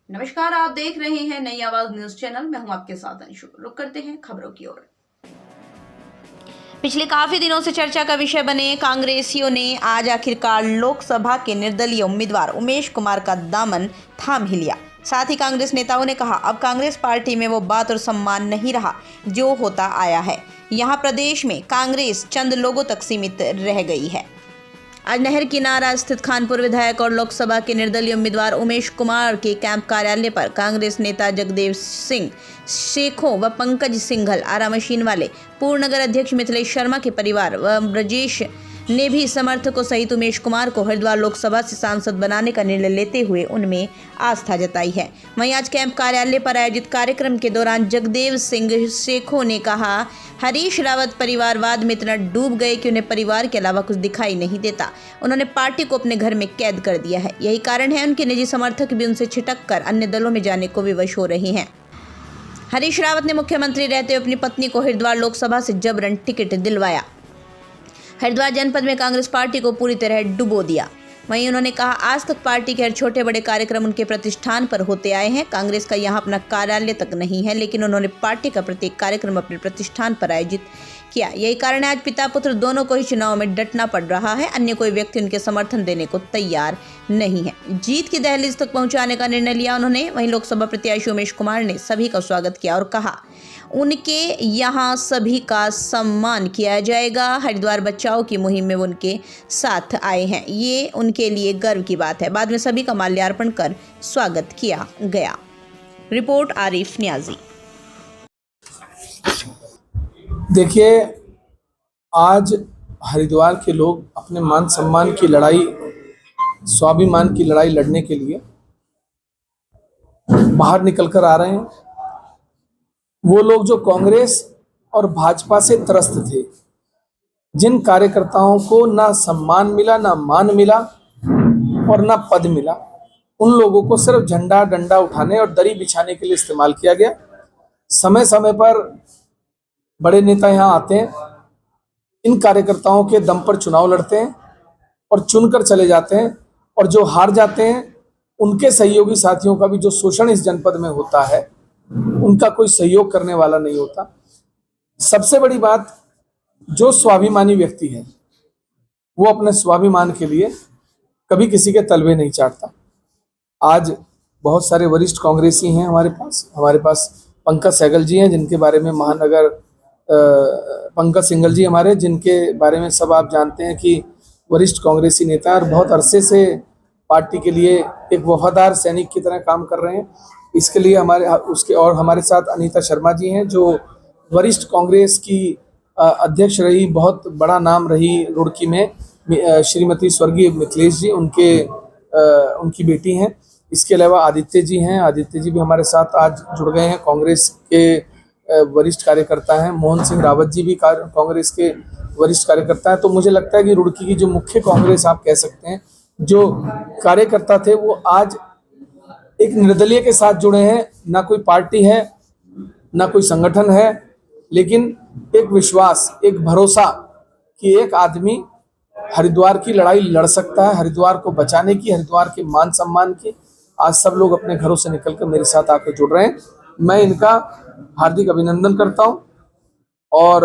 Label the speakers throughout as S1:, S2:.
S1: नमस्कार, आप देख रहे हैं नई आवाज न्यूज चैनल। मैं हूं आपके साथ अंशु। रुक करते हैं खबरों की ओर। पिछले काफी दिनों से चर्चा का विषय बने कांग्रेसियों ने आज आखिरकार लोकसभा के निर्दलीय उम्मीदवार उमेश कुमार का दामन थाम ही लिया। साथ ही कांग्रेस नेताओं ने कहा, अब कांग्रेस पार्टी में वो बात और सम्मान नहीं रहा जो होता आया है। यहाँ प्रदेश में कांग्रेस चंद लोगों तक सीमित रह गई है। आज नहर किनारा स्थित खानपुर विधायक और लोकसभा के निर्दलीय उम्मीदवार उमेश कुमार के कैंप कार्यालय पर कांग्रेस नेता जगदेव सिंह शेखों व पंकज सिंघल, आरा मशीन वाले, पूर्व नगर अध्यक्ष मिथिलेश शर्मा के परिवार व ब्रजेश ने भी समर्थकों सहित उमेश कुमार को हरिद्वार लोकसभा से सांसद बनाने का निर्णय लेते हुए उनमें आस्था जताई है। वहीं आज कैंप कार्यालय पर आयोजित कार्यक्रम के दौरान जगदेव सिंह शेखों ने कहा, हरीश रावत परिवारवाद में इतना डूब गए कि उन्हें परिवार के अलावा कुछ दिखाई नहीं देता। उन्होंने पार्टी को अपने घर में कैद कर दिया है। यही कारण है उनके निजी समर्थक भी उनसे छिटक कर अन्य दलों में जाने को विवश हो रहे हैं। हरीश रावत ने मुख्यमंत्री रहते हुए अपनी पत्नी को हरिद्वार लोकसभा से जबरन टिकट दिलवाया। हरिद्वार जनपद में कांग्रेस पार्टी को पूरी तरह डुबो दिया। वहीं उन्होंने कहा, आज तक पार्टी के हर छोटे बड़े कार्यक्रम उनके प्रतिष्ठान पर होते आए हैं। कांग्रेस का यहाँ अपना कार्यालय तक नहीं है, लेकिन उन्होंने पार्टी का प्रत्येक कार्यक्रम अपने प्रतिष्ठान पर आयोजित किया। यही कारण है आज पिता पुत्र दोनों को ही चुनाव में डटना पड़ रहा है। अन्य कोई व्यक्ति उनके समर्थन देने को तैयार नहीं है। जीत की दहलीज तक पहुंचाने का निर्णय लिया उन्होंने। वहीं लोकसभा प्रत्याशी उमेश कुमार ने सभी का स्वागत किया और कहा, उनके यहाँ सभी का सम्मान किया जाएगा। हरिद्वार बचाओ की मुहिम में वो उनके साथ आए हैं, ये उनके लिए गर्व की बात है। बाद में सभी का माल्यार्पण कर स्वागत किया गया। रिपोर्ट आरिफ न्याजी।
S2: देखिए, आज हरिद्वार के लोग अपने मान सम्मान की लड़ाई, स्वाभिमान की लड़ाई लड़ने के लिए बाहर निकल कर आ रहे हैं। वो लोग जो कांग्रेस और भाजपा से त्रस्त थे, जिन कार्यकर्ताओं को ना सम्मान मिला, ना मान मिला और ना पद मिला, उन लोगों को सिर्फ झंडा डंडा उठाने और दरी बिछाने के लिए इस्तेमाल किया गया। समय समय पर बड़े नेता यहाँ आते हैं, इन कार्यकर्ताओं के दम पर चुनाव लड़ते हैं और चुनकर चले जाते हैं, और जो हार जाते हैं उनके सहयोगी साथियों का भी जो शोषण इस जनपद में होता है, उनका कोई सहयोग करने वाला नहीं होता। सबसे बड़ी बात, जो स्वाभिमानी व्यक्ति है वो अपने स्वाभिमान के लिए कभी किसी के तलवे नहीं चाटता। आज बहुत सारे वरिष्ठ कांग्रेसी हैं हमारे पास पंकज सहगल जी हैं, जिनके बारे में महानगर पंकज सिंघल जी हमारे, जिनके बारे में सब आप जानते हैं कि वरिष्ठ कांग्रेसी नेता और बहुत अरसे से पार्टी के लिए एक वफादार सैनिक की तरह काम कर रहे हैं। इसके लिए हमारे साथ अनीता शर्मा जी हैं, जो वरिष्ठ कांग्रेस की अध्यक्ष रही, बहुत बड़ा नाम रही रुड़की में, श्रीमती स्वर्गीय मिथिलेश जी, उनकी बेटी हैं। इसके अलावा आदित्य जी हैं, आदित्य जी भी हमारे साथ आज जुड़ गए हैं, कांग्रेस के वरिष्ठ कार्यकर्ता हैं। मोहन सिंह रावत जी भी कांग्रेस के वरिष्ठ कार्यकर्ता हैं। तो मुझे लगता है कि रुड़की की जो मुख्य कांग्रेस आप कह सकते हैं, जो कार्यकर्ता थे, वो आज एक निर्दलीय के साथ जुड़े हैं। ना कोई पार्टी है, ना कोई संगठन है, लेकिन एक विश्वास, एक भरोसा कि एक आदमी हरिद्वार की लड़ाई लड़ सकता है, हरिद्वार को बचाने की, हरिद्वार के मान सम्मान की। आज सब लोग अपने घरों से निकलकर मेरे साथ आकर जुड़ रहे हैं। मैं इनका हार्दिक अभिनंदन करता हूं और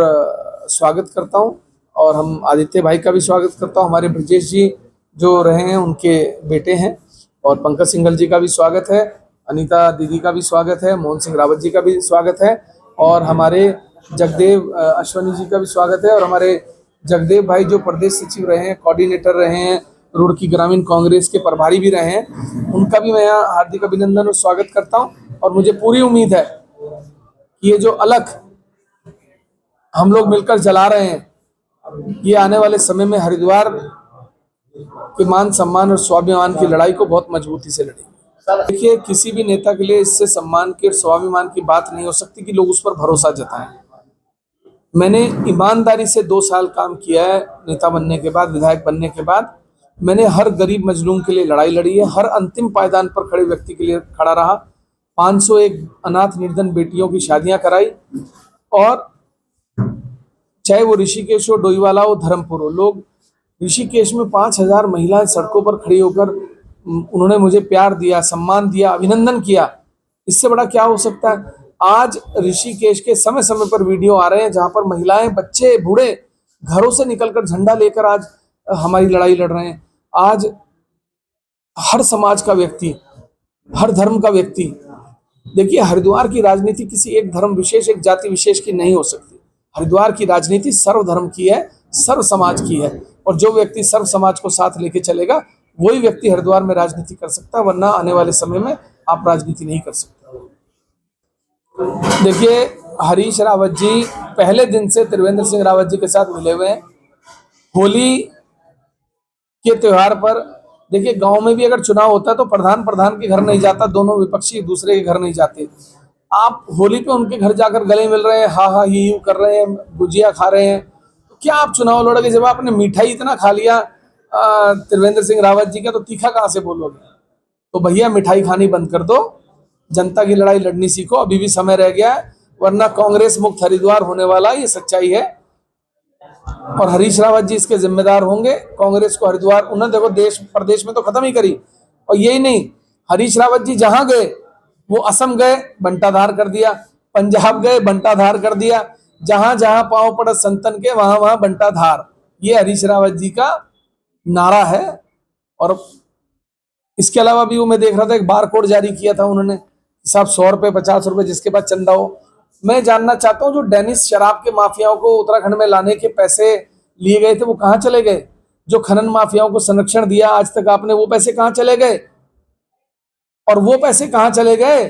S2: स्वागत करता हूं, और हम आदित्य भाई का भी स्वागत करता हूं। हमारे ब्रजेश जी जो रहे हैं, उनके बेटे हैं, और पंकज सिंघल जी का भी स्वागत है, अनीता दीदी का भी स्वागत है, मोहन सिंह रावत जी का भी स्वागत है, और हमारे जगदेव अश्वनी जी का भी स्वागत है, और हमारे जगदेव भाई जो प्रदेश सचिव रहे हैं, कोऑर्डिनेटर रहे हैं, रुड़की ग्रामीण कांग्रेस के प्रभारी भी रहे हैं, उनका भी मैं यहाँ हार्दिक अभिनंदन और स्वागत करता हूँ। और मुझे पूरी उम्मीद है कि ये जो अलख हम लोग मिलकर जला रहे हैं, ये आने वाले समय में हरिद्वार के मान सम्मान और स्वाभिमान की लड़ाई को बहुत मजबूती से लड़ेगी। देखिए, किसी भी नेता के लिए इससे सम्मान के, स्वाभिमान की बात नहीं हो सकती कि लोग उस पर भरोसा जताएं। मैंने ईमानदारी से 2 साल काम किया है। नेता बनने के बाद, विधायक बनने के बाद मैंने हर गरीब मजलूम के लिए लड़ाई लड़ी है, हर अंतिम पायदान पर खड़े व्यक्ति के लिए खड़ा रहा। 501 अनाथ निर्धन बेटियों की शादियां कराई, और चाहे वो ऋषिकेश हो, डोईवाला हो, धर्मपुर हो, लोग ऋषिकेश में 5000 महिलाएं सड़कों पर खड़ी होकर उन्होंने मुझे प्यार दिया, सम्मान दिया, अभिनंदन किया, इससे बड़ा क्या हो सकता है। आज ऋषिकेश के समय समय पर वीडियो आ रहे हैं जहां पर महिलाएं, बच्चे, बूढ़े घरों से निकलकर झंडा लेकर आज हमारी लड़ाई लड़ रहे हैं। आज हर समाज का व्यक्ति, हर धर्म का व्यक्ति, देखिए हरिद्वार की राजनीति किसी एक धर्म विशेष, एक जाति विशेष की नहीं हो सकती। हरिद्वार की राजनीति सर्व धर्म की है, सर्व समाज की है, और जो व्यक्ति सर्व समाज को साथ लेके चलेगा वही व्यक्ति हरिद्वार में राजनीति कर सकता है, वरना आने वाले समय में आप राजनीति नहीं कर सकते। देखिए हरीश रावत जी पहले दिन से त्रिवेंद्र सिंह रावत जी के साथ मिले हुए हैं। होली के त्योहार पर देखिए गांव में भी अगर चुनाव होता है तो प्रधान के घर नहीं जाता, दोनों विपक्षी एक दूसरे के घर नहीं जाते। आप होली पे उनके घर जाकर गले मिल रहे हैं, हा ही कर रहे हैं, गुजिया खा रहे हैं, तो क्या आप चुनाव लड़ोगे? जब आपने मिठाई इतना खा लिया त्रिवेंद्र सिंह रावत जी का, तो तीखा कहाँ से बोलोगे? तो भैया मिठाई खानी बंद कर दो, जनता की लड़ाई लड़नी सीखो, अभी भी समय रह गया है, वरना कांग्रेस मुक्त हरिद्वार होने वाला, ये सच्चाई है। और हरीश रावत जी इसके जिम्मेदार होंगे। कांग्रेस को हरिद्वार उन्होंने देखो देश प्रदेश में तो खत्म ही करी, और यही नहीं, हरीश रावत जी जहां गए वो असम गए, बंटाधार कर दिया, पंजाब गए, बंटाधार कर दिया, जहां जहां पांव पड़े संतन के वहां वहां बंटाधार, ये हरीश रावत जी का नारा है। और इसके अलावा भी वो मैं देख रहा था एक बार कोड जारी किया था उन्होंने, साहब 100 रुपए 50 रुपए जिसके पास चंदा हो। मैं जानना चाहता हूं जो डेनिस शराब के माफियाओं को उत्तराखंड में लाने के पैसे लिए गए थे वो कहां चले गए? जो खनन माफियाओं को संरक्षण दिया आज तक आपने, वो पैसे कहां चले गए? और वो पैसे कहां चले गए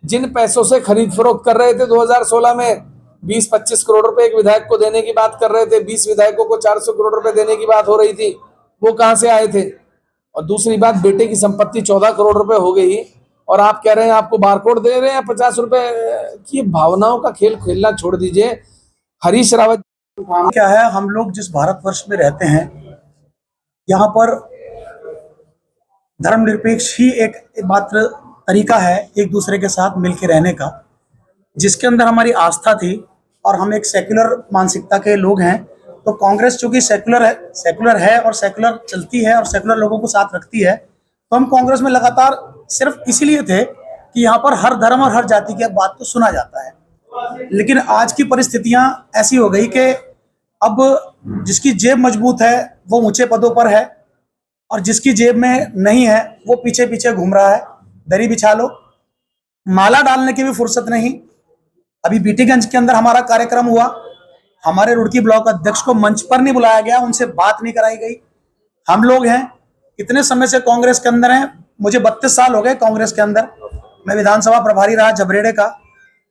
S2: जिन पैसों से खरीद फरोख्त कर रहे थे 2016 में? 20-25 करोड़ रुपए एक विधायक को देने की बात कर रहे थे, 20 विधायकों को 400 करोड़ रुपए देने की बात हो रही थी, वो कहां से आए थे? और दूसरी बात, बेटे की संपत्ति 14 करोड़ रुपए हो गई और आप कह रहे हैं आपको बारकोड दे रहे हैं 50 रुपए की। भावनाओं का खेल खेलना छोड़ दीजिए। हरीश रावत
S3: क्या है, हम लोग जिस भारतवर्ष में रहते हैं यहाँ पर धर्मनिरपेक्ष ही एक मात्र तरीका है एक दूसरे के साथ मिलकर रहने का, जिसके अंदर हमारी आस्था थी और हम एक सेक्युलर मानसिकता के लोग हैं। तो कांग्रेस चूंकि सेक्युलर है और सेक्युलर चलती है और सेक्युलर लोगों को साथ रखती है, तो हम कांग्रेस में लगातार सिर्फ इसीलिए थे कि यहाँ पर हर धर्म और हर जाति की बात तो सुना जाता है। लेकिन आज की परिस्थितियां ऐसी हो गई कि अब जिसकी जेब मजबूत है वो ऊंचे पदों पर है और जिसकी जेब में नहीं है वो पीछे पीछे घूम रहा है। दरी बिछा लो, माला डालने की भी फुर्सत नहीं। अभी बीटीगंज के अंदर हमारा कार्यक्रम हुआ, हमारे रुड़की ब्लॉक अध्यक्ष को मंच पर नहीं बुलाया गया, उनसे बात नहीं कराई गई। हम लोग हैं इतने समय से कांग्रेस के अंदर हैं, मुझे 32 साल हो गए कांग्रेस के अंदर। मैं विधानसभा प्रभारी रहा झबरेड़े का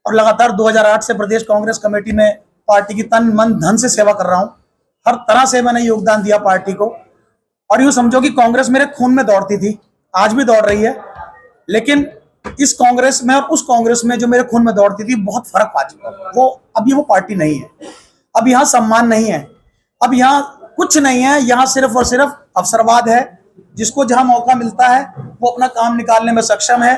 S3: और लगातार 2008 से प्रदेश कांग्रेस कमेटी में पार्टी की तन मन धन से सेवा कर रहा हूं। हर तरह से मैंने योगदान दिया पार्टी को, और यूं समझो कि कांग्रेस मेरे खून में दौड़ती थी, आज भी दौड़ रही है। लेकिन इस कांग्रेस में और उस कांग्रेस में जो मेरे खून में दौड़ती थी बहुत फर्क आ चुका। वो अभी वो पार्टी नहीं है, अब यहाँ सम्मान नहीं है, अब यहाँ कुछ नहीं है। यहाँ सिर्फ और सिर्फ अवसरवाद है। जिसको जहां मौका मिलता है वो अपना काम निकालने में सक्षम है।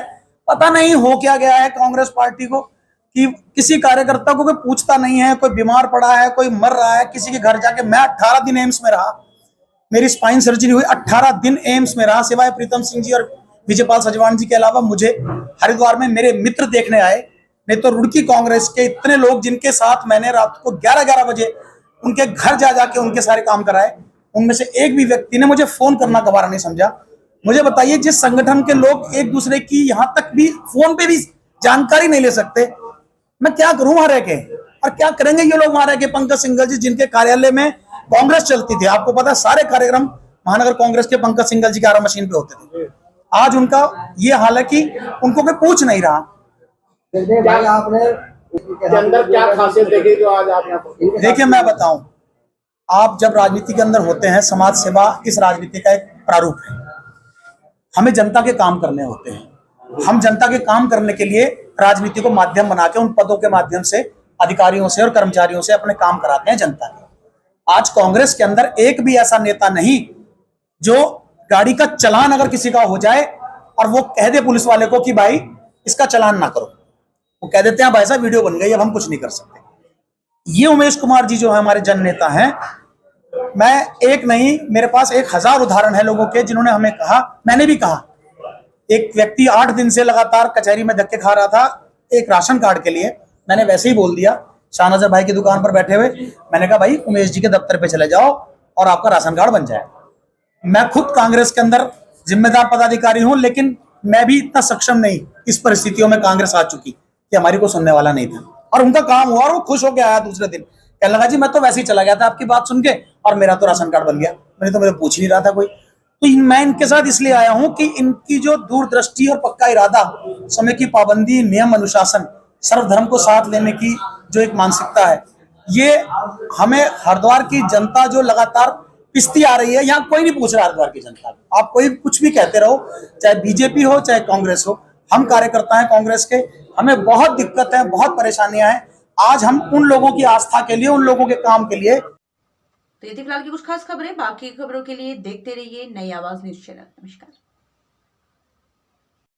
S3: पता नहीं हो क्या गया है कांग्रेस पार्टी को कि किसी कार्यकर्ता को कोई पूछता नहीं है। कोई बीमार पड़ा है, कोई मर रहा है, किसी के घर जाके, मैं 18 दिन एम्स में रहा, मेरी स्पाइन सर्जरी हुई, 18 दिन एम्स में रहा। सिवाय प्रीतम सिंह जी और विजयपाल सजवान जी के अलावा मुझे हरिद्वार में मेरे मित्र देखने आए, नहीं तो रुड़की कांग्रेस के इतने लोग जिनके साथ मैंने रात को 11-11 बजे उनके घर जा जाके उनके सारे काम कराए, उनमें से एक भी व्यक्ति ने मुझे फोन करना गवारा नहीं समझा। मुझे बताइए, जिस संगठन के लोग एक दूसरे की यहां तक भी फोन पे भी जानकारी नहीं ले सकते, मैं क्या करूं वहां रह के? और क्या करेंगे ये लोग वहां रह के? पंकज सिंघल जी जिनके कार्यालय में कांग्रेस चलती थी, आपको पता है सारे कार्यक्रम महानगर कांग्रेस के पंकज सिंघल जी के आरा मशीन पे होते थे। आज उनका ये हाल है कि उनको कोई पूछ नहीं रहा।
S4: आपने अंदर क्या खासियत देखी जो आज आप यहाँ?
S3: देखिए मैं बताऊं, आप जब राजनीति के अंदर होते हैं, समाज सेवा इस राजनीति का एक प्रारूप है। हमें जनता के काम करने होते हैं। हम जनता के काम करने के लिए राजनीति को माध्यम बना के उन पदों के माध्यम से अधिकारियों से और कर्मचारियों से अपने काम कराते हैं जनता के। आज कांग्रेस के अंदर एक भी ऐसा नेता नहीं जो गाड़ी का चालान अगर किसी का हो जाए और वो कह दे पुलिस वाले को कि भाई इसका चालान ना करो, वो कह देते हैं भाई साहब वीडियो बन गई, अब हम कुछ नहीं कर सकते। ये उमेश कुमार जी जो है हमारे जन नेता हैं, मैं एक नहीं, मेरे पास 1000 उदाहरण है लोगों के जिन्होंने हमें कहा, मैंने भी कहा एक व्यक्ति 8 दिन से लगातार कचहरी में धक्के खा रहा था एक राशन कार्ड के लिए। मैंने वैसे ही बोल दिया, शाहनजर भाई की दुकान पर बैठे हुए, मैंने कहा भाई उमेश जी के दफ्तर पे चले जाओ और आपका राशन कार्ड बन जाए। मैं खुद कांग्रेस के अंदर जिम्मेदार पदाधिकारी हूं, लेकिन मैं भी इतना सक्षम नहीं। इस परिस्थितियों में कांग्रेस आ चुकी कि हमारी को सुनने वाला नहीं था, और उनका काम हुआ और वो खुश होकर आया दूसरे दिन, कहने लगा जी मैं तो वैसे ही चला गया था आपकी बात सुन के और मेरा तो राशन कार्ड बन गया, मैंने तो मुझे पूछ ही नहीं रहा था कोई। तो मैं इनके साथ इसलिए आया हूं कि इनकी जो दूरदृष्टि और पक्का इरादा, समय की पाबंदी, नियम अनुशासन, सर्वधर्म को साथ लेने की जो एक मानसिकता है, ये हमें हरिद्वार की जनता जो लगातार पिसती आ रही है, यहाँ कोई नहीं पूछ रहा हरिद्वार की जनता, आप कोई कुछ भी कहते रहो, चाहे बीजेपी हो चाहे कांग्रेस हो, हम कार्यकर्ता हैं कांग्रेस के, हमें बहुत दिक्कत है, बहुत परेशानियां हैं। आज हम उन लोगों की आस्था के लिए, उन लोगों के काम के लिए।
S1: तो ये थी फिलहाल की कुछ खास खबरें। बाकी खबरों के लिए देखते रहिए नई आवाज न्यूज चैनल। नमस्कार।